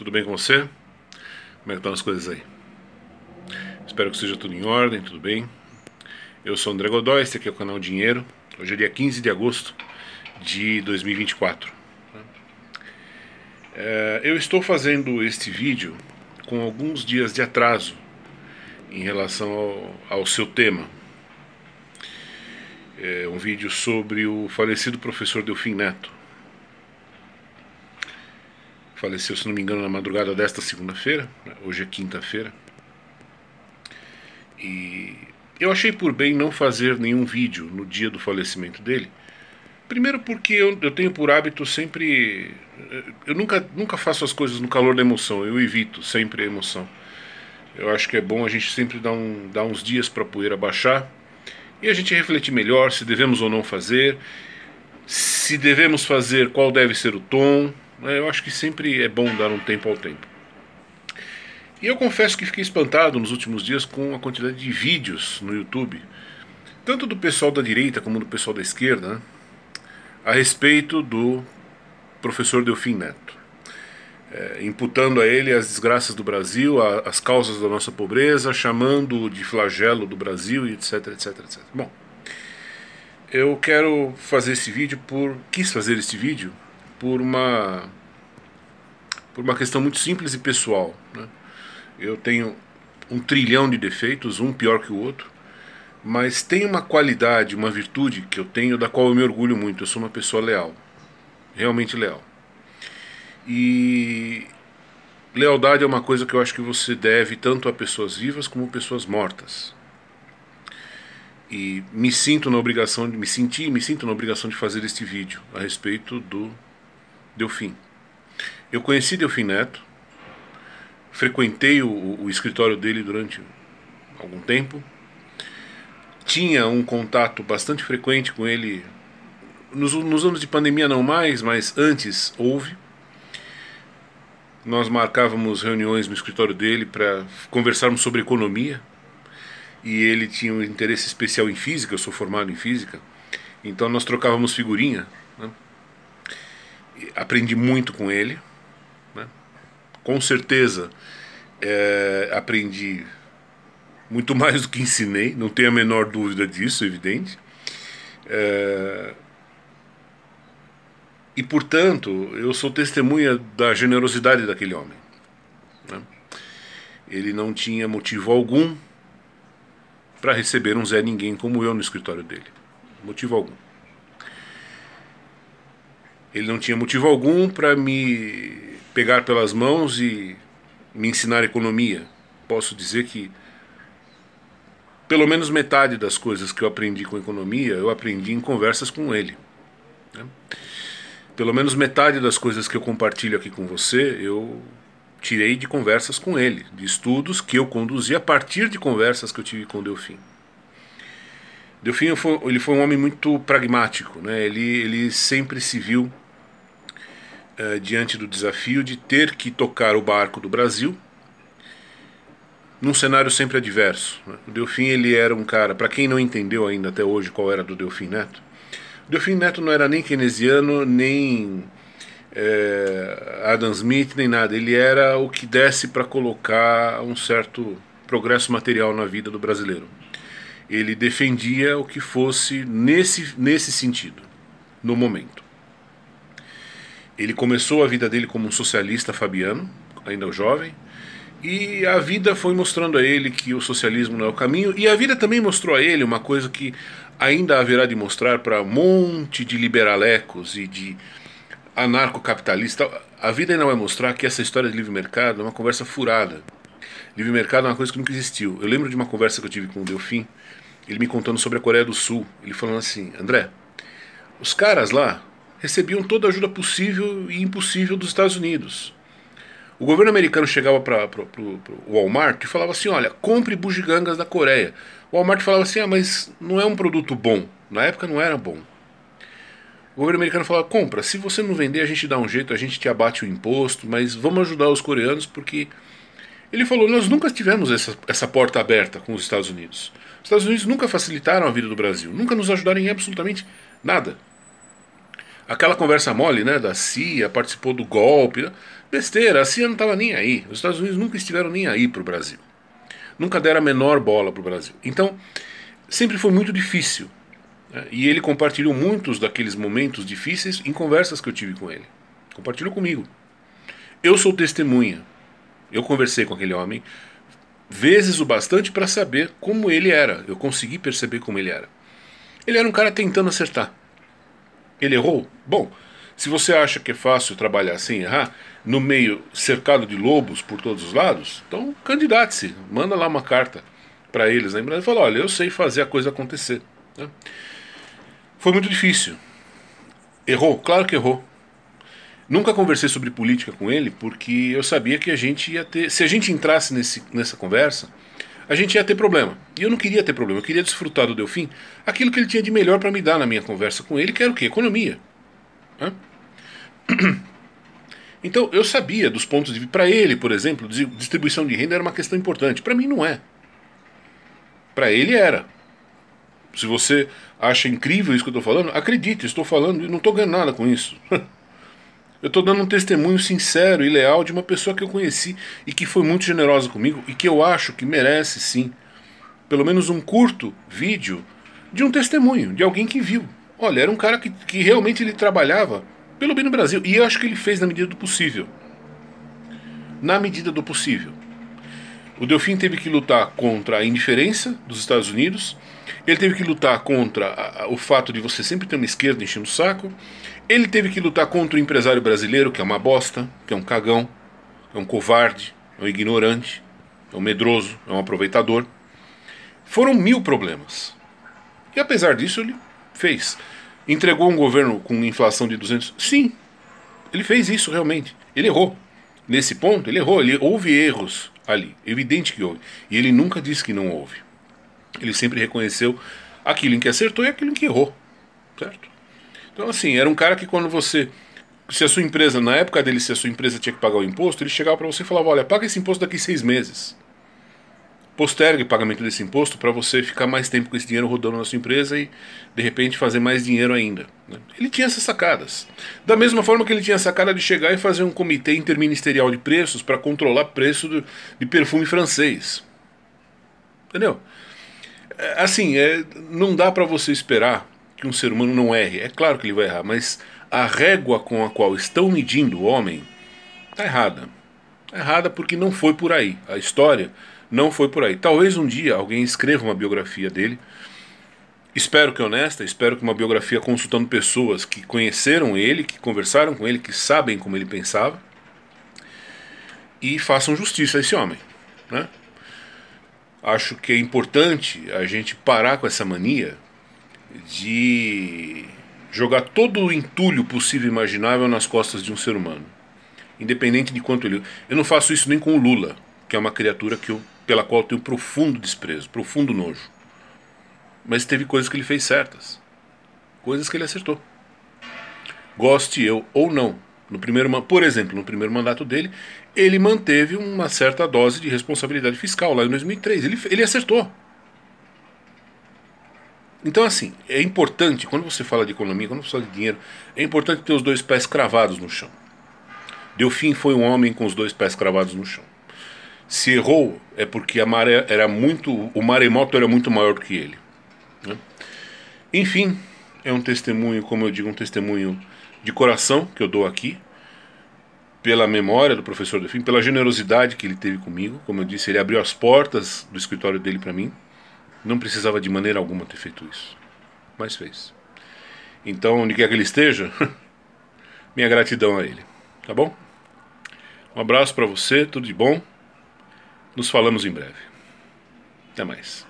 Tudo bem com você? Como é que estão as coisas aí? Espero que seja tudo em ordem, tudo bem. Eu sou o André Godoy, este aqui é o canal Dinheiro. Hoje é dia 15 de agosto de 2024. Eu estou fazendo este vídeo com alguns dias de atraso em relação ao seu tema. É um vídeo sobre o falecido professor Delfim Neto. Faleceu, se não me engano, na madrugada desta segunda-feira. Hoje é quinta-feira. E eu achei por bem não fazer nenhum vídeo no dia do falecimento dele. Primeiro porque eu tenho por hábito sempre... Eu nunca faço as coisas no calor da emoção. Eu evito sempre a emoção. Eu acho que é bom a gente sempre dar uns dias para a poeira baixar e a gente refletir melhor se devemos ou não fazer. Se devemos fazer, qual deve ser o tom. Eu acho que sempre é bom dar um tempo ao tempo. E eu confesso que fiquei espantado nos últimos dias com a quantidade de vídeos no YouTube, tanto do pessoal da direita como do pessoal da esquerda, a respeito do professor Delfim Neto, imputando a ele as desgraças do Brasil, as causas da nossa pobreza, chamando-o de flagelo do Brasil, e etc, etc, etc. Bom, eu quero fazer esse vídeo quis fazer esse vídeo por uma questão muito simples e pessoal, né? Eu tenho 1 trilhão de defeitos, um pior que o outro, mas tem uma qualidade, uma virtude que eu tenho, da qual eu me orgulho muito. Eu sou uma pessoa leal, realmente leal. E lealdade é uma coisa que eu acho que você deve tanto a pessoas vivas como a pessoas mortas. E me sinto na obrigação de fazer este vídeo a respeito do Delfim. Eu conheci Delfim Neto, frequentei o escritório dele durante algum tempo, tinha um contato bastante frequente com ele nos anos de pandemia, não mais, mas antes houve. Nós marcávamos reuniões no escritório dele para conversarmos sobre economia, e ele tinha um interesse especial em física. Eu sou formado em física, então nós trocávamos figurinha, né? Aprendi muito com ele, né? Com certeza aprendi muito mais do que ensinei, não tenho a menor dúvida disso, evidente. E portanto eu sou testemunha da generosidade daquele homem, né? Ele não tinha motivo algum para receber um Zé Ninguém como eu no escritório dele. Motivo algum. Ele não tinha motivo algum para me pegar pelas mãos e me ensinar economia. Posso dizer que pelo menos metade das coisas que eu aprendi com economia, eu aprendi em conversas com ele, né? Pelo menos metade das coisas que eu compartilho aqui com você, eu tirei de conversas com ele, de estudos que eu conduzi a partir de conversas que eu tive com o Delfim. Delfim ele foi um homem muito pragmático, né? Ele sempre se viu diante do desafio de ter que tocar o barco do Brasil num cenário sempre adverso, né? O Delfim, ele era um cara, para quem não entendeu ainda até hoje qual era do Delfim Neto, o Delfim Neto não era nem keynesiano, nem Adam Smith, nem nada. Ele era o que desse para colocar um certo progresso material na vida do brasileiro. Ele defendia o que fosse nesse sentido, no momento. Ele começou a vida dele como um socialista fabiano, ainda jovem, e a vida foi mostrando a ele que o socialismo não é o caminho, e a vida também mostrou a ele uma coisa que ainda haverá de mostrar para um monte de liberalecos e de anarcocapitalistas. A vida ainda vai mostrar que essa história de livre mercado é uma conversa furada. Livre mercado é uma coisa que nunca existiu. Eu lembro de uma conversa que eu tive com o Delfim, ele me contando sobre a Coreia do Sul. Ele falando assim: André, os caras lá recebiam toda a ajuda possível e impossível dos Estados Unidos. O governo americano chegava para o Walmart e falava assim: olha, compre bugigangas da Coreia. O Walmart falava assim: mas não é um produto bom. Na época não era bom. O governo americano falava: compra, se você não vender a gente dá um jeito, a gente te abate o imposto, mas vamos ajudar os coreanos, porque... Ele falou: nós nunca tivemos essa porta aberta com os Estados Unidos. Os Estados Unidos nunca facilitaram a vida do Brasil, nunca nos ajudaram em absolutamente nada. Aquela conversa mole, né, da CIA, participou do golpe, besteira, a CIA não estava nem aí. Os Estados Unidos nunca estiveram nem aí para o Brasil. Nunca deram a menor bola para o Brasil. Então, sempre foi muito difícil. Né? E ele compartilhou muitos daqueles momentos difíceis em conversas que eu tive com ele. Compartilhou comigo. Eu sou testemunha. Eu conversei com aquele homem vezes o bastante para saber como ele era. Eu consegui perceber como ele era. Ele era um cara tentando acertar. Ele errou? Bom, se você acha que é fácil trabalhar sem errar, no meio cercado de lobos por todos os lados, então candidate-se, manda lá uma carta para eles, e fala, olha, eu sei fazer a coisa acontecer. Né? Foi muito difícil. Errou? Claro que errou. Nunca conversei sobre política com ele, porque eu sabia que a gente ia ter, se a gente entrasse nessa conversa, a gente ia ter problema. E eu não queria ter problema, eu queria desfrutar do Delfim aquilo que ele tinha de melhor para me dar na minha conversa com ele, que era o quê? Economia. Né? Então eu sabia dos pontos de vista. Para ele, por exemplo, distribuição de renda era uma questão importante. Para mim não é. Para ele era. Se você acha incrível isso que eu estou falando, acredite, estou falando e não estou ganhando nada com isso. Eu estou dando um testemunho sincero e leal de uma pessoa que eu conheci e que foi muito generosa comigo e que eu acho que merece sim, pelo menos um curto vídeo de um testemunho, de alguém que viu. Olha, era um cara que realmente ele trabalhava pelo bem no Brasil. E eu acho que ele fez na medida do possível. Na medida do possível. O Delfim teve que lutar contra a indiferença dos Estados Unidos. Ele teve que lutar contra o fato de você sempre ter uma esquerda enchendo o saco. Ele teve que lutar contra o empresário brasileiro, que é uma bosta, que é um cagão, é um covarde, é um ignorante, é um medroso, é um aproveitador. Foram 1000 problemas. E apesar disso ele fez. Entregou um governo com inflação de 200? Sim, ele fez isso realmente. Ele errou. Nesse ponto ele errou, houve erros ali, evidente que houve. E ele nunca disse que não houve. Ele sempre reconheceu aquilo em que acertou e aquilo em que errou. Certo? Então assim, era um cara que quando você... Se a sua empresa, na época dele, se a sua empresa tinha que pagar o imposto, ele chegava para você e falava, olha, paga esse imposto daqui 6 meses. Postergue o pagamento desse imposto para você ficar mais tempo com esse dinheiro rodando na sua empresa e, de repente, fazer mais dinheiro ainda. Ele tinha essas sacadas. Da mesma forma que ele tinha a sacada de chegar e fazer um comitê interministerial de preços para controlar preço de perfume francês. Entendeu? Assim, não dá para você esperar que um ser humano não erre. É claro que ele vai errar, mas a régua com a qual estão medindo o homem está errada. Está errada porque não foi por aí. A história não foi por aí. Talvez um dia alguém escreva uma biografia dele. Espero que honesta, espero que uma biografia consultando pessoas que conheceram ele, que conversaram com ele, que sabem como ele pensava e façam justiça a esse homem, né? Acho que é importante a gente parar com essa mania de jogar todo o entulho possível e imaginável nas costas de um ser humano, independente de quanto ele... Eu não faço isso nem com o Lula, que é uma criatura pela qual eu tenho profundo desprezo, profundo nojo. Mas teve coisas que ele fez certas, coisas que ele acertou. Goste eu ou não. Por exemplo, no primeiro mandato dele, ele manteve uma certa dose de responsabilidade fiscal lá em 2003. Ele acertou. Então assim, é importante, quando você fala de economia, quando você fala de dinheiro, é importante ter os 2 pés cravados no chão. Delfim foi um homem com os 2 pés cravados no chão. Se errou, é porque a maré era o maremoto era muito maior do que ele. Né? Enfim, é um testemunho, como eu digo, um testemunho de coração que eu dou aqui, pela memória do professor Delfim, pela generosidade que ele teve comigo. Como eu disse, ele abriu as portas do escritório dele para mim. Não precisava de maneira alguma ter feito isso, mas fez. Então, onde quer que ele esteja, minha gratidão a ele. Tá bom? Um abraço para você, tudo de bom. Nos falamos em breve. Até mais.